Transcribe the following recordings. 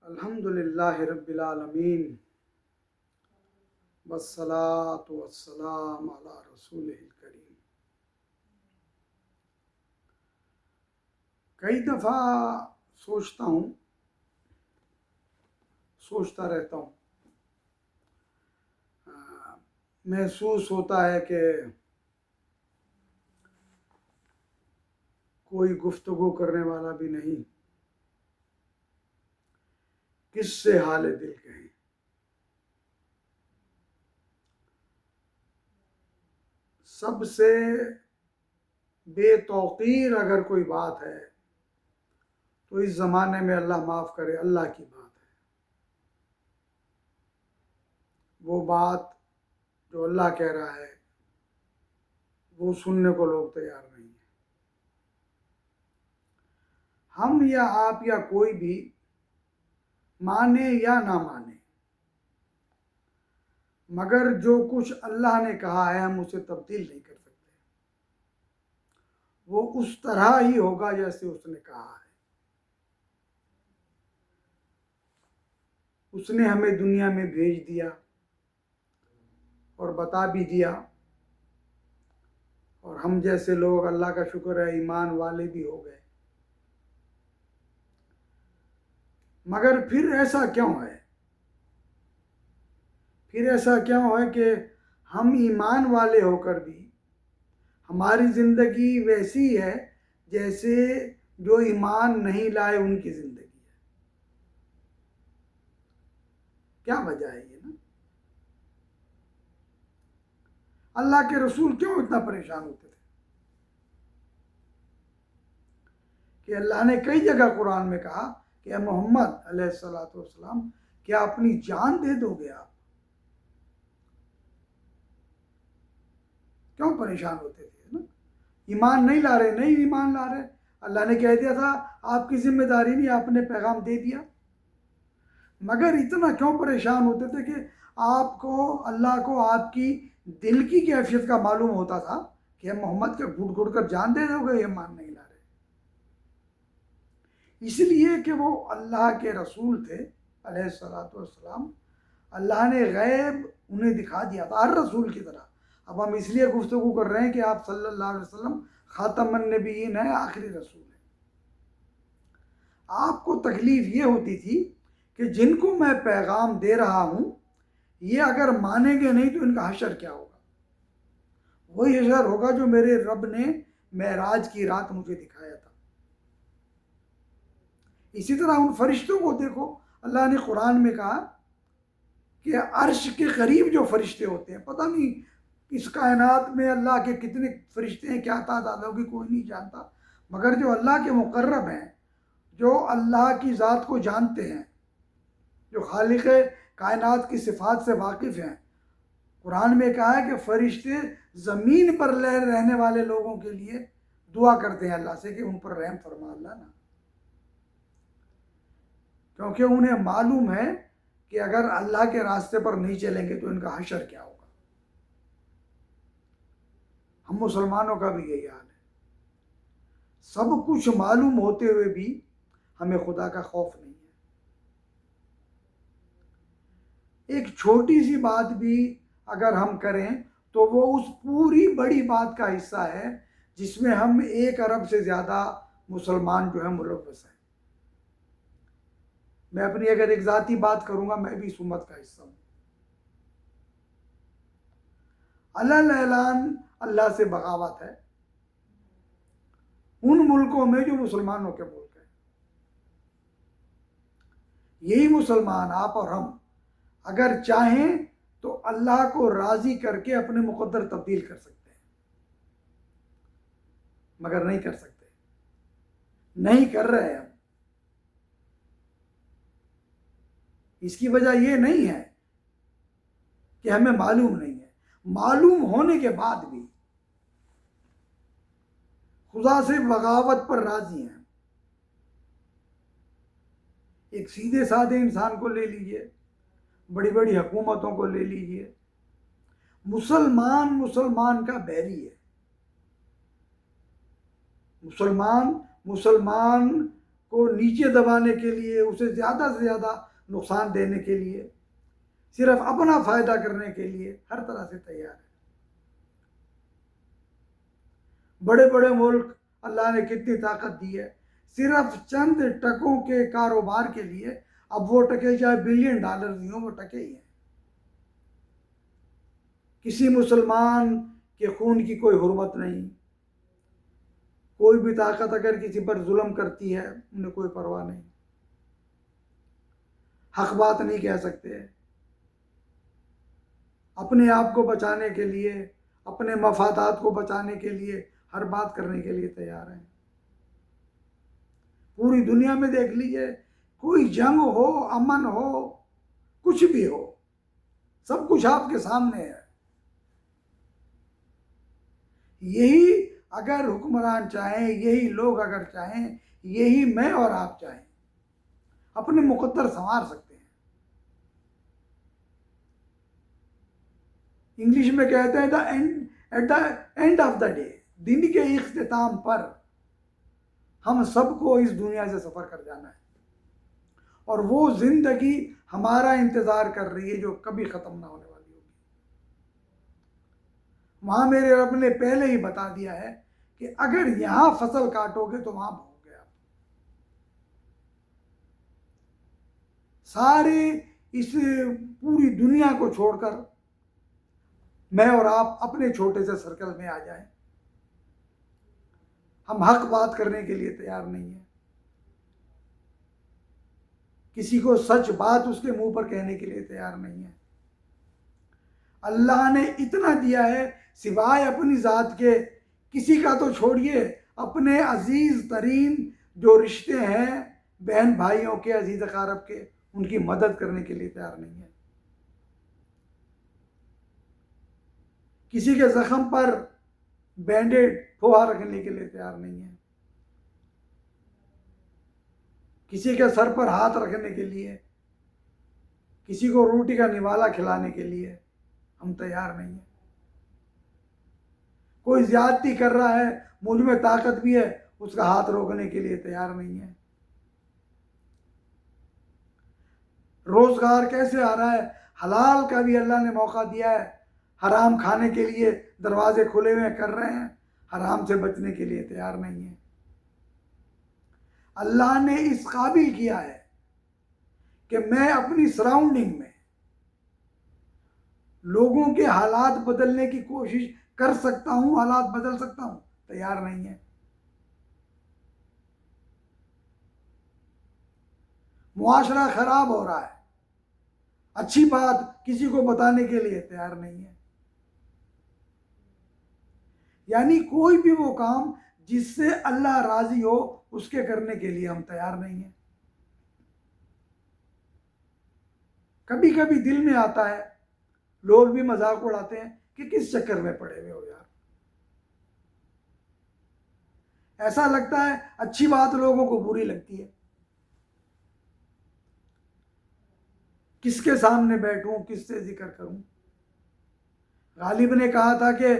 الحمدللہ رب العالمین والصلاة والسلام علی رسولہ الکریم۔ کئی دفعہ سوچتا رہتا ہوں، محسوس ہوتا ہے کہ کوئی گفتگو کرنے والا بھی نہیں، کس سے حال دل کہیں۔ سب سے بے توقیر اگر کوئی بات ہے تو اس زمانے میں اللہ معاف کرے اللہ کی بات ہے۔ وہ بات جو اللہ کہہ رہا ہے وہ سننے کو لوگ تیار نہیں ہیں۔ ہم یا آپ یا کوئی بھی مانے یا نہ مانے، مگر جو کچھ اللہ نے کہا ہے ہم اسے تبدیل نہیں کر سکتے۔ وہ اس طرح ہی ہوگا جیسے اس نے کہا ہے۔ اس نے ہمیں دنیا میں بھیج دیا اور بتا بھی دیا، اور ہم جیسے لوگ اللہ کا شکر ہے ایمان والے بھی ہو گئے۔ مگر پھر ایسا کیوں ہے؟ پھر ایسا کیوں ہے کہ ہم ایمان والے ہو کر بھی ہماری زندگی ویسی ہے جیسے جو ایمان نہیں لائے ان کی زندگی ہے؟ کیا وجہ ہے یہ نا؟ اللہ کے رسول کیوں اتنا پریشان ہوتے تھے کہ اللہ نے کئی جگہ قرآن میں کہا کہ اے محمد علیہ السلام کیا اپنی جان دے دو گے؟ آپ کیوں پریشان ہوتے تھے نا؟ ایمان نہیں لا رہے، نہیں ایمان لا رہے، اللہ نے کہہ دیا تھا آپ کی ذمہ داری نہیں، آپ نے پیغام دے دیا۔ مگر اتنا کیوں پریشان ہوتے تھے کہ آپ کو اللہ کو آپ کی دل کی کیفیت کا معلوم ہوتا تھا کہ محمد کے گھٹ گھٹ کر جان دے دو گے، یہ مان نہیں لا رہے۔ اس لیے کہ وہ اللہ کے رسول تھے علیہ السلام، اللہ نے غیب انہیں دکھا دیا تھا ہر رسول کی طرح۔ اب ہم اس لیے گفتگو کر رہے ہیں کہ آپ صلی اللہ علیہ وسلم خاتم النبیین ہیں، آخری رسول ہیں۔ آپ کو تکلیف یہ ہوتی تھی کہ جن کو میں پیغام دے رہا ہوں یہ اگر مانیں گے نہیں تو ان کا حشر کیا ہوگا؟ وہی حشر ہوگا جو میرے رب نے معراج کی رات مجھے دکھایا تھا۔ اسی طرح ان فرشتوں کو دیکھو، اللہ نے قرآن میں کہا کہ عرش کے قریب جو فرشتے ہوتے ہیں، پتہ نہیں اس کائنات میں اللہ کے کتنے فرشتے ہیں، کیا تعداد ہوگی کوئی نہیں جانتا، مگر جو اللہ کے مقرب ہیں، جو اللہ کی ذات کو جانتے ہیں، جو خالق کائنات کی صفات سے واقف ہیں، قرآن میں کہا ہے کہ فرشتے زمین پر رہنے والے لوگوں کے لیے دعا کرتے ہیں اللہ سے کہ ان پر رحم فرما اللہ نا، کیونکہ انہیں معلوم ہے کہ اگر اللہ کے راستے پر نہیں چلیں گے تو ان کا حشر کیا ہوگا۔ ہم مسلمانوں کا بھی یہی حال ہے، سب کچھ معلوم ہوتے ہوئے بھی ہمیں خدا کا خوف نہیں ہے۔ ایک چھوٹی سی بات بھی اگر ہم کریں تو وہ اس پوری بڑی بات کا حصہ ہے جس میں ہم 1 ارب سے زیادہ مسلمان جو ہیں ملوث ہیں۔ میں اپنی اگر ایک ذاتی بات کروں گا، میں بھی اس امت کا حصہ ہوں۔ علل اعلان اللہ سے بغاوت ہے ان ملکوں میں جو مسلمانوں کے ملک ہیں۔ یہی مسلمان آپ اور ہم اگر چاہیں تو اللہ کو راضی کر کے اپنے مقدر تبدیل کر سکتے ہیں، مگر نہیں کر سکتے، نہیں کر رہے ہم۔ اس کی وجہ یہ نہیں ہے کہ ہمیں معلوم نہیں ہے، معلوم ہونے کے بعد بھی خدا سے بغاوت پر راضی ہیں۔ ایک سیدھے سادھے انسان کو لے لیجئے، بڑی بڑی حکومتوں کو لے لیجئے، مسلمان کا بیری ہے۔ مسلمان کو نیچے دبانے کے لیے، اسے زیادہ سے زیادہ نقصان دینے کے لیے، صرف اپنا فائدہ کرنے کے لیے ہر طرح سے تیار ہے۔ بڑے بڑے ملک اللہ نے کتنی طاقت دی ہے، صرف چند ٹکوں کے کاروبار کے لیے، اب وہ ٹکے چاہے بلین ڈالر بھی ہوں، وہ ٹکے ہی ہیں۔ کسی مسلمان کے خون کی کوئی حرمت نہیں، کوئی بھی طاقت اگر کسی پر ظلم کرتی ہے انہیں کوئی پرواہ نہیں، حق بات نہیں کہہ سکتے، اپنے آپ کو بچانے کے لیے، اپنے مفادات کو بچانے کے لیے ہر بات کرنے کے لیے تیار ہیں۔ پوری دنیا میں دیکھ لیجئے، کوئی جنگ ہو، امن ہو، کچھ بھی ہو، سب کچھ آپ کے سامنے ہے۔ یہی اگر حکمران چاہیں، یہی لوگ اگر چاہیں، یہی میں اور آپ چاہیں، اپنے مقدر سنوار سکتے ہیں۔ انگلش میں کہتے ہیں at the end of the day, دن کے اختتام پر ہم سب کو اس دنیا سے سفر کر جانا ہے، اور وہ زندگی ہمارا انتظار کر رہی ہے جو کبھی ختم نہ ہونے والی ہوگی۔ وہاں میرے رب نے پہلے ہی بتا دیا ہے کہ اگر یہاں فصل کاٹو گے تو وہاں بھاگو گے آپ۔ سارے اس پوری دنیا کو چھوڑ کر میں اور آپ اپنے چھوٹے سے سرکل میں آ جائیں، ہم حق بات کرنے کے لیے تیار نہیں ہیں، کسی کو سچ بات اس کے منہ پر کہنے کے لیے تیار نہیں ہیں۔ اللہ نے اتنا دیا ہے، سوائے اپنی ذات کے کسی کا تو چھوڑیے، اپنے عزیز ترین جو رشتے ہیں بہن بھائیوں کے، عزیز اقارب کے، ان کی مدد کرنے کے لیے تیار نہیں ہے۔ کسی کے زخم پر بینڈیڈ پھوہا رکھنے کے لیے تیار نہیں ہے، کسی کے سر پر ہاتھ رکھنے کے لیے، کسی کو روٹی کا نوالا کھلانے کے لیے ہم تیار نہیں ہیں۔ کوئی زیادتی کر رہا ہے، مجھ میں طاقت بھی ہے، اس کا ہاتھ روکنے کے لیے تیار نہیں ہے۔ روزگار کیسے آ رہا ہے، حلال کا بھی اللہ نے موقع دیا ہے، حرام کھانے کے لیے دروازے کھلے ہوئے کر رہے ہیں، حرام سے بچنے کے لیے تیار نہیں ہیں۔ اللہ نے اس قابل کیا ہے کہ میں اپنی سراؤنڈنگ میں لوگوں کے حالات بدلنے کی کوشش کر سکتا ہوں، حالات بدل سکتا ہوں، تیار نہیں ہے۔ معاشرہ خراب ہو رہا ہے، اچھی بات کسی کو بتانے کے لیے تیار نہیں ہے۔ یعنی کوئی بھی وہ کام جس سے اللہ راضی ہو اس کے کرنے کے لیے ہم تیار نہیں ہیں۔ کبھی کبھی دل میں آتا ہے، لوگ بھی مذاق اڑاتے ہیں کہ کس چکر میں پڑے ہوئے ہو یار، ایسا لگتا ہے اچھی بات لوگوں کو بری لگتی ہے، کس کے سامنے بیٹھوں، کس سے ذکر کروں۔ غالب نے کہا تھا کہ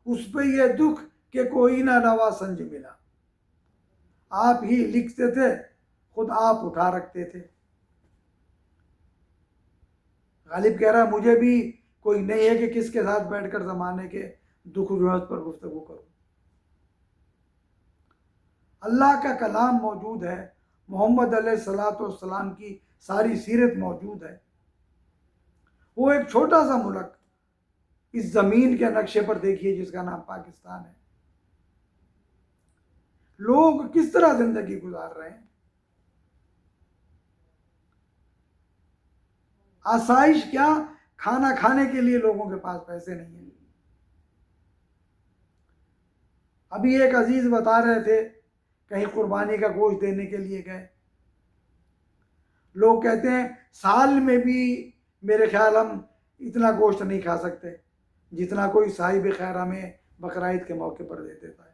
اس پہ یہ دکھ کہ کوئی نہ روا سنج ملا، آپ ہی لکھتے تھے، خود آپ اٹھا رکھتے تھے۔ غالب کہہ رہا مجھے بھی کوئی نہیں ہے کہ کس کے ساتھ بیٹھ کر زمانے کے دکھ جوہت پر گفتگو کروں۔ اللہ کا کلام موجود ہے، محمد علیہ السلام کی ساری سیرت موجود ہے۔ وہ ایک چھوٹا سا ملک اس زمین کے نقشے پر دیکھیے جس کا نام پاکستان ہے، لوگ کس طرح زندگی گزار رہے ہیں۔ آسائش کیا، کھانا کھانے کے لیے لوگوں کے پاس پیسے نہیں ہیں۔ ابھی ایک عزیز بتا رہے تھے کہیں قربانی کا گوشت دینے کے لیے گئے، لوگ کہتے ہیں سال میں بھی میرے خیال ہم اتنا گوشت نہیں کھا سکتے جتنا کوئی صاحب خیر ہمیں بقرعید کے موقع پر دے دیتا ہے۔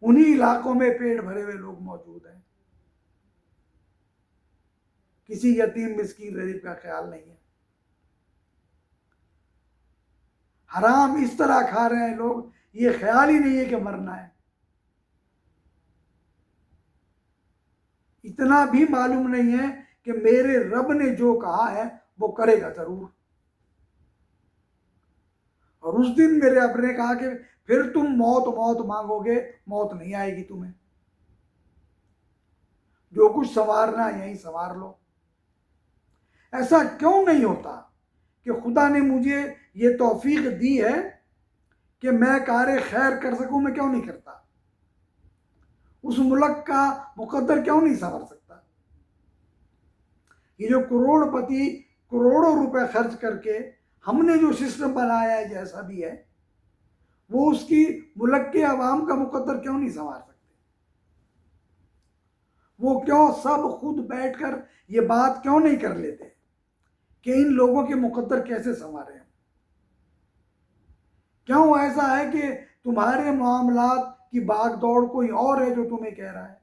انہی علاقوں میں پیٹ بھرے ہوئے لوگ موجود ہیں، کسی یتیم مسکین غریب کا خیال نہیں ہے۔ حرام اس طرح کھا رہے ہیں لوگ، یہ خیال ہی نہیں ہے کہ مرنا ہے۔ اتنا بھی معلوم نہیں ہے کہ میرے رب نے جو کہا ہے وہ کرے گا ضرور. اور اس دن میرے رب نے کہا کہ پھر تم موت موت مانگو گے، موت نہیں آئے گی تمہیں. جو کچھ سنوارنا یہیں سنوار لو. ایسا کیوں نہیں ہوتا کہ خدا نے مجھے یہ توفیق دی ہے کہ میں کار خیر کر سکوں، میں کیوں نہیں کرتا؟ اس ملک کا مقدر کیوں نہیں سنور سکتا؟ یہ جو کروڑ پتی کروڑوں روپے خرچ کر کے ہم نے جو سسٹم بنایا ہے جیسا بھی ہے، وہ اس کی ملک کے عوام کا مقدر کیوں نہیں سنوار سکتے؟ وہ کیوں سب خود بیٹھ کر یہ بات کیوں نہیں کر لیتے کہ ان لوگوں کے مقدر کیسے سنوارے ہیں؟ کیوں ایسا ہے کہ تمہارے معاملات کی بھاگ دوڑ کوئی اور ہے جو تمہیں کہہ رہا ہے؟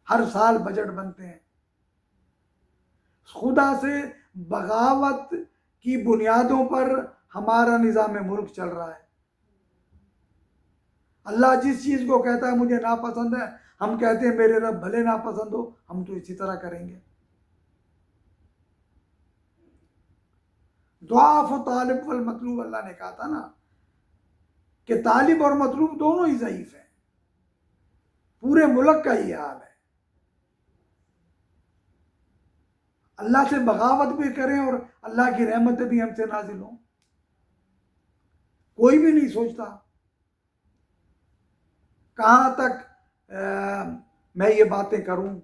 ہر سال بجٹ بنتے ہیں، خدا سے بغاوت کی بنیادوں پر ہمارا نظام ملک چل رہا ہے. اللہ جس چیز کو کہتا ہے مجھے ناپسند ہے، ہم کہتے ہیں میرے رب بھلے ناپسند ہو، ہم تو اسی طرح کریں گے. ضعف و طالب والمطلوب، اللہ نے کہا تھا نا کہ طالب اور مطلوب دونوں ہی ضعیف ہیں. پورے ملک کا یہ حال ہے. اللہ سے بغاوت بھی کریں اور اللہ کی رحمتیں بھی ہم سے نازل ہوں، کوئی بھی نہیں سوچتا. کہاں تک میں یہ باتیں کروں؟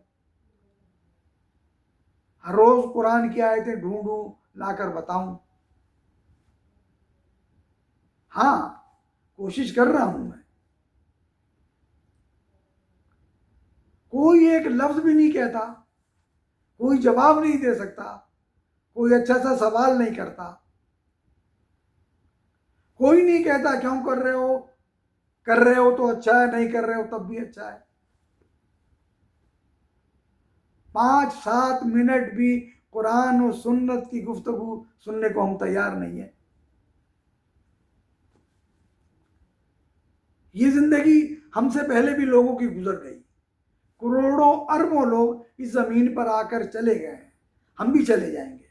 ہر روز قرآن کی آیتیں ڈھونڈوں، لا کر بتاؤں. ہاں، کوشش کر رہا ہوں میں. کوئی ایک لفظ بھی نہیں کہتا، کوئی جواب نہیں دے سکتا، کوئی اچھا سا سوال نہیں کرتا، کوئی نہیں کہتا کیوں کر رہے ہو تو اچھا ہے، نہیں کر رہے ہو تب بھی اچھا ہے. 5-7 منٹ بھی قرآن و سنت کی گفتگو سننے کو ہم تیار نہیں ہیں. یہ زندگی ہم سے پہلے بھی لوگوں کی گزر گئی. کروڑوں اربوں لوگ اس زمین پر آ کر چلے گئے ہیں، ہم بھی چلے جائیں گے.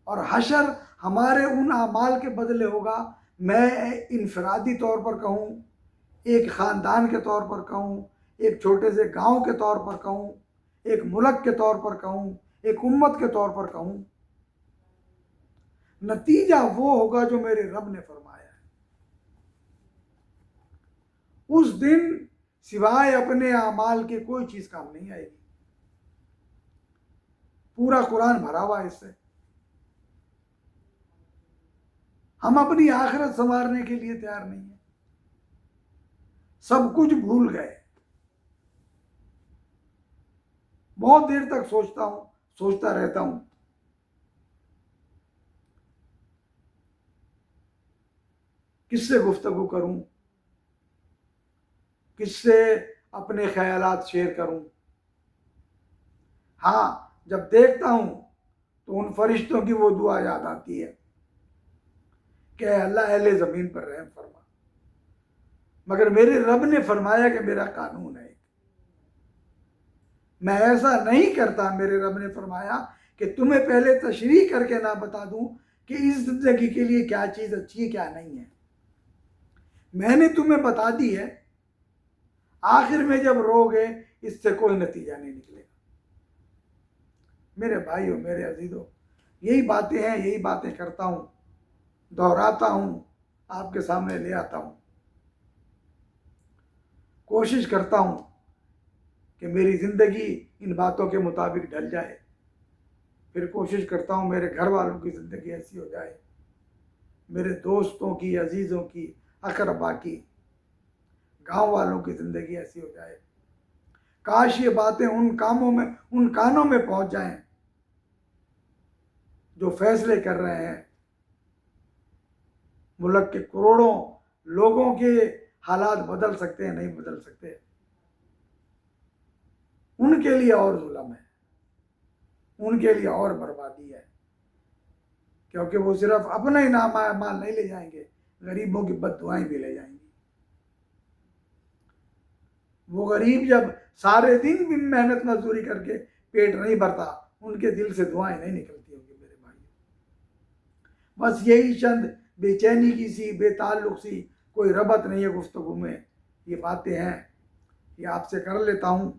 اور حشر ہمارے ان اعمال کے بدلے ہوگا. میں انفرادی طور پر کہوں، ایک خاندان کے طور پر کہوں، ایک چھوٹے سے گاؤں کے طور پر کہوں، ایک ملک کے طور پر کہوں، ایک امت کے طور پر کہوں، نتیجہ وہ ہوگا جو میرے رب نے فرمایا ہے. اس دن سوائے اپنے اعمال کے کوئی چیز کام نہیں آئے گی. پورا قرآن بھرا ہوا ہے اس سے. ہم اپنی آخرت سنوارنے کے لیے تیار نہیں ہیں، سب کچھ بھول گئے. بہت دیر تک سوچتا رہتا ہوں کس سے گفتگو کروں، کس سے اپنے خیالات شیئر کروں. ہاں، جب دیکھتا ہوں تو ان فرشتوں کی وہ دعا یاد آتی ہے کہ اے اللہ اہل زمین پر رحم فرما. مگر میرے رب نے فرمایا کہ میرا قانون ہے، میں ایسا نہیں کرتا. میرے رب نے فرمایا کہ تمہیں پہلے تشریح کر کے نہ بتا دوں کہ اس زندگی کے لیے کیا چیز اچھی ہے کیا نہیں ہے. میں نے تمہیں بتا دی ہے، آخر میں جب رو گے اس سے کوئی نتیجہ نہیں نکلے گا. میرے بھائیوں، میرے عزیزوں، یہی باتیں ہیں، یہی باتیں کرتا ہوں، دہراتا ہوں، آپ کے سامنے لے آتا ہوں. کوشش کرتا ہوں کہ میری زندگی ان باتوں کے مطابق ڈھل جائے. پھر کوشش کرتا ہوں میرے گھر والوں کی زندگی ایسی ہو جائے، میرے دوستوں کی، عزیزوں کی، اقربا کی، گاؤں والوں کی زندگی ایسی ہو جائے. کاش یہ باتیں ان کانوں میں پہنچ جائیں جو فیصلے کر رہے ہیں. ملک کے کروڑوں لوگوں کے حالات بدل سکتے ہیں، نہیں بدل سکتے. ان کے لیے اور ظلم ہے، ان کے لیے اور بربادی ہے، کیونکہ وہ صرف اپنا ہی مال نہیں لے جائیں گے، غریبوں کی بد دعائیں بھی لے جائیں گے. وہ غریب جب سارے دن بھی محنت مزدوری کر کے پیٹ نہیں بھرتا، ان کے دل سے دعائیں نہیں نکلتی ہوں گی میرے بھائی. بس یہی چند بے چینی کی سی، بے تعلق سی، کوئی ربط نہیں ہے گفتگو میں، یہ باتیں ہیں یہ آپ سے کر لیتا ہوں.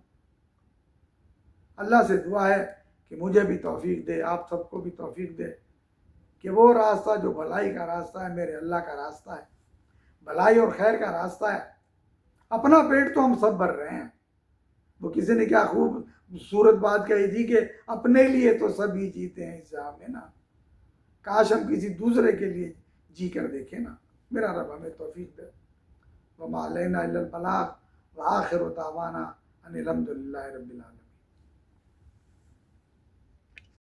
اللہ سے دعا ہے کہ مجھے بھی توفیق دے، آپ سب کو بھی توفیق دے کہ وہ راستہ جو بھلائی کا راستہ ہے میرے اللہ کا راستہ ہے، بھلائی اور خیر کا راستہ ہے. اپنا پیٹ تو ہم سب بھر رہے ہیں. وہ کسی نے کیا خوبصورت بات کہی تھی کہ اپنے لیے تو سبھی جیتے ہیں اس جہاں میں نا، کاش ہم کسی دوسرے کے لیے جی کر دیکھیں نا. میرا رب ہمیں توفیق دے. وما علینا الا البلاغ وآخر دعوانا ان الحمد للہ رب العالمین.